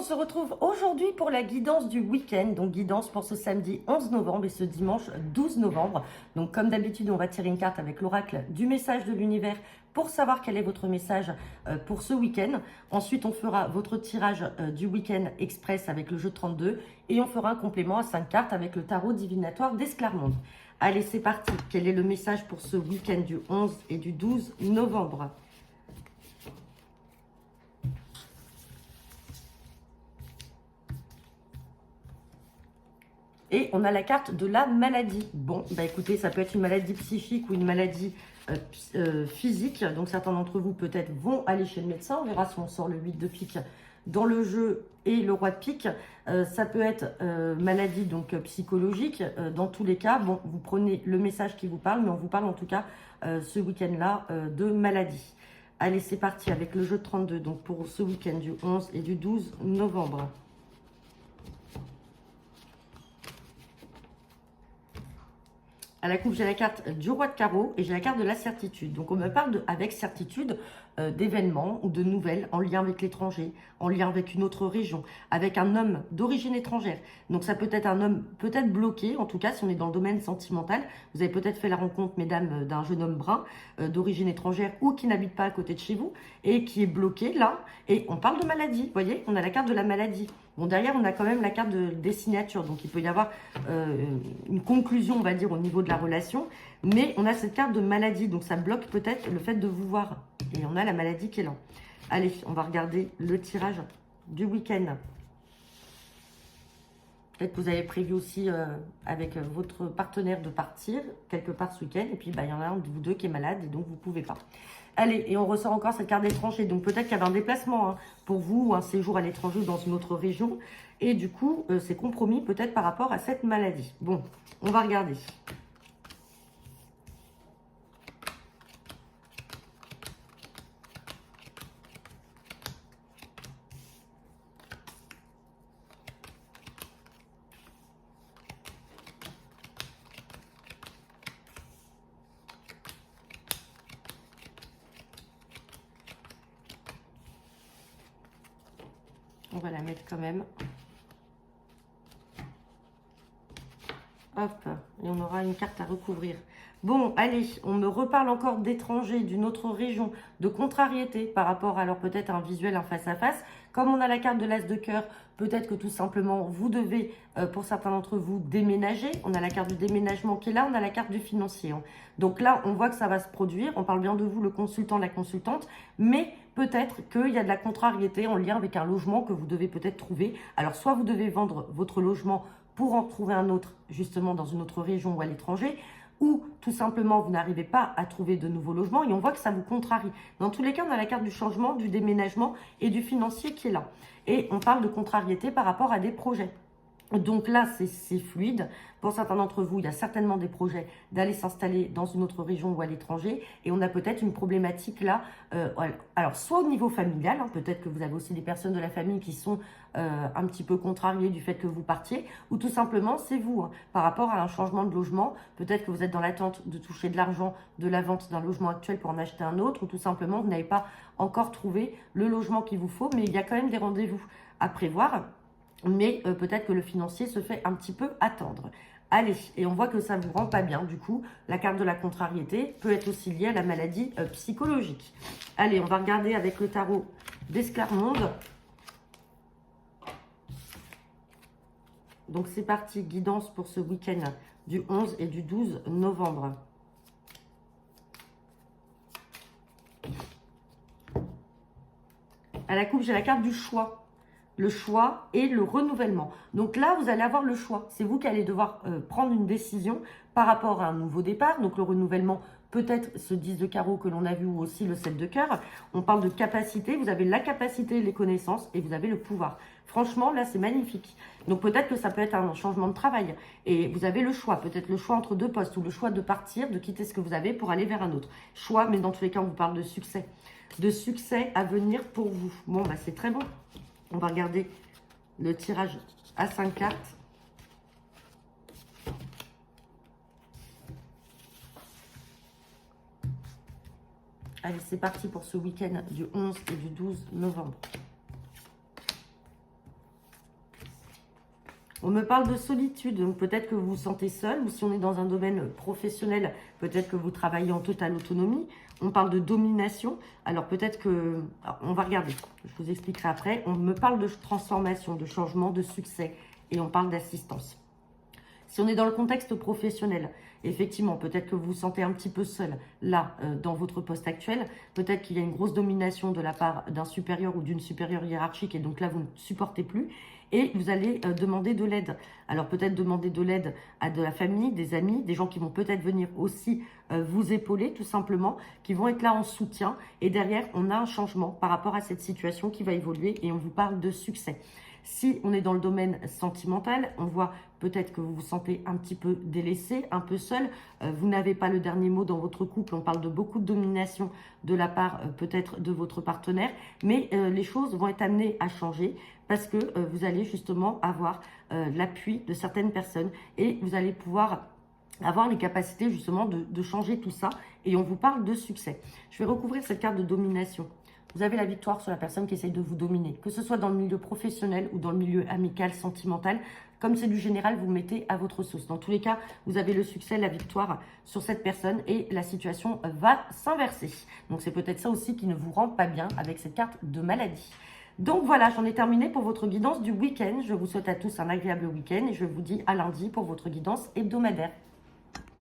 se retrouve aujourd'hui pour la guidance du week-end. Donc guidance pour ce samedi 11 novembre et ce dimanche 12 novembre. Donc comme d'habitude, on va tirer une carte avec l'oracle du message de l'univers pour savoir quel est votre message pour ce week-end. Ensuite, on fera votre tirage du week-end express avec le jeu de 32 et on fera un complément à 5 cartes avec le tarot divinatoire d'Esclarmonde. Allez, c'est parti. Quel est le message pour ce week-end du 11 et du 12 novembre ? Et on a la carte de la maladie. Bon, bah écoutez, ça peut être une maladie psychique ou une maladie physique. Donc certains d'entre vous peut-être vont aller chez le médecin. On verra si on sort le 8 de pique dans le jeu et le roi de pique. Ça peut être maladie donc psychologique. Dans tous les cas, bon, vous prenez le message qui vous parle, mais on vous parle en tout cas ce week-end-là de maladie. Allez, c'est parti avec le jeu de 32. Donc pour ce week-end du 11 et du 12 novembre. À la coupe, j'ai la carte du roi de carreau et j'ai la carte de la certitude. Donc, on me parle avec certitude d'événements ou de nouvelles en lien avec l'étranger, en lien avec une autre région, avec un homme d'origine étrangère. Donc, ça peut être un homme peut-être bloqué, en tout cas, si on est dans le domaine sentimental. Vous avez peut-être fait la rencontre, mesdames, d'un jeune homme brun d'origine étrangère ou qui n'habite pas à côté de chez vous et qui est bloqué là. Et on parle de maladie, vous voyez, on a la carte de la maladie. Bon, derrière, on a quand même la carte des signatures. Donc, il peut y avoir une conclusion, on va dire, au niveau de la relation. Mais on a cette carte de maladie. Donc, ça bloque peut-être le fait de vous voir. Et on a la maladie qui est là. Allez, on va regarder le tirage du week-end. Peut-être que vous avez prévu aussi avec votre partenaire de partir quelque part ce week-end. Et puis, bah, il y en a un de vous deux qui est malade et donc vous ne pouvez pas. Allez, et on ressort encore cette carte d'étranger. Donc peut-être qu'il y avait un déplacement pour vous, ou un séjour à l'étranger dans une autre région. Et du coup, c'est compromis peut-être par rapport à cette maladie. Bon, on va regarder. On va la mettre quand même. Hop, et on aura une carte à recouvrir. Bon, allez, on me reparle encore d'étrangers, d'une autre région, de contrariété par rapport alors peut-être à un visuel, un face-à-face. Comme on a la carte de l'as de cœur, peut-être que tout simplement, vous devez, pour certains d'entre vous, déménager. On a la carte du déménagement qui est là, on a la carte du financier. Donc là, on voit que ça va se produire. On parle bien de vous, le consultant, la consultante, mais peut-être qu'il y a de la contrariété en lien avec un logement que vous devez peut-être trouver. Alors, soit vous devez vendre votre logement pour en trouver un autre, justement, dans une autre région ou à l'étranger, ou tout simplement, vous n'arrivez pas à trouver de nouveaux logements et on voit que ça vous contrarie. Dans tous les cas, on a la carte du changement, du déménagement et du financier qui est là. Et on parle de contrariété par rapport à des projets. Donc là, c'est fluide. Pour certains d'entre vous, il y a certainement des projets d'aller s'installer dans une autre région ou à l'étranger. Et on a peut-être une problématique là. Alors, soit au niveau familial, peut-être que vous avez aussi des personnes de la famille qui sont un petit peu contrariées du fait que vous partiez. Ou tout simplement, c'est vous, par rapport à un changement de logement. Peut-être que vous êtes dans l'attente de toucher de l'argent de la vente d'un logement actuel pour en acheter un autre. Ou tout simplement, vous n'avez pas encore trouvé le logement qu'il vous faut. Mais il y a quand même des rendez-vous à prévoir. Mais peut-être que le financier se fait un petit peu attendre. Allez, et on voit que ça ne vous rend pas bien. Du coup, la carte de la contrariété peut être aussi liée à la maladie psychologique. Allez, on va regarder avec le tarot d'Esclarmonde. Donc c'est parti, guidance pour ce week-end du 11 et du 12 novembre. À la coupe, j'ai la carte du choix. Le choix et le renouvellement. Donc là, vous allez avoir le choix. C'est vous qui allez devoir prendre une décision par rapport à un nouveau départ. Donc le renouvellement, peut-être ce 10 de carreau que l'on a vu ou aussi le 7 de cœur. On parle de capacité. Vous avez la capacité, les connaissances et vous avez le pouvoir. Franchement, là, c'est magnifique. Donc peut-être que ça peut être un changement de travail. Et vous avez le choix. Peut-être le choix entre deux postes ou le choix de partir, de quitter ce que vous avez pour aller vers un autre. Choix, mais dans tous les cas, on vous parle de succès. De succès à venir pour vous. Bon, bah c'est très bon. On va regarder le tirage à 5 cartes. Allez, c'est parti pour ce week-end du 11 et du 12 novembre. On me parle de solitude, donc peut-être que vous vous sentez seul, ou si on est dans un domaine professionnel, peut-être que vous travaillez en totale autonomie. On parle de domination, alors peut-être que... Alors, on va regarder, je vous expliquerai après. On me parle de transformation, de changement, de succès, et on parle d'assistance. Si on est dans le contexte professionnel, effectivement, peut-être que vous vous sentez un petit peu seul, là, dans votre poste actuel. Peut-être qu'il y a une grosse domination de la part d'un supérieur ou d'une supérieure hiérarchique, et donc là, vous ne supportez plus. Et vous allez demander de l'aide. Alors peut-être demander de l'aide à de la famille, des amis, des gens qui vont peut-être venir aussi vous épauler tout simplement, qui vont être là en soutien. Et derrière, on a un changement par rapport à cette situation qui va évoluer et on vous parle de succès. Si on est dans le domaine sentimental, on voit peut-être que vous vous sentez un petit peu délaissé, un peu seul. Vous n'avez pas le dernier mot dans votre couple. On parle de beaucoup de domination de la part peut-être de votre partenaire. Mais les choses vont être amenées à changer parce que vous allez justement avoir l'appui de certaines personnes et vous allez pouvoir avoir les capacités justement de changer tout ça. Et on vous parle de succès. Je vais recouvrir cette carte de domination. Vous avez la victoire sur la personne qui essaye de vous dominer, que ce soit dans le milieu professionnel ou dans le milieu amical, sentimental. Comme c'est du général, vous mettez à votre sauce. Dans tous les cas, vous avez le succès, la victoire sur cette personne et la situation va s'inverser. Donc c'est peut-être ça aussi qui ne vous rend pas bien avec cette carte de maladie. Donc voilà, j'en ai terminé pour votre guidance du week-end. Je vous souhaite à tous un agréable week-end et je vous dis à lundi pour votre guidance hebdomadaire.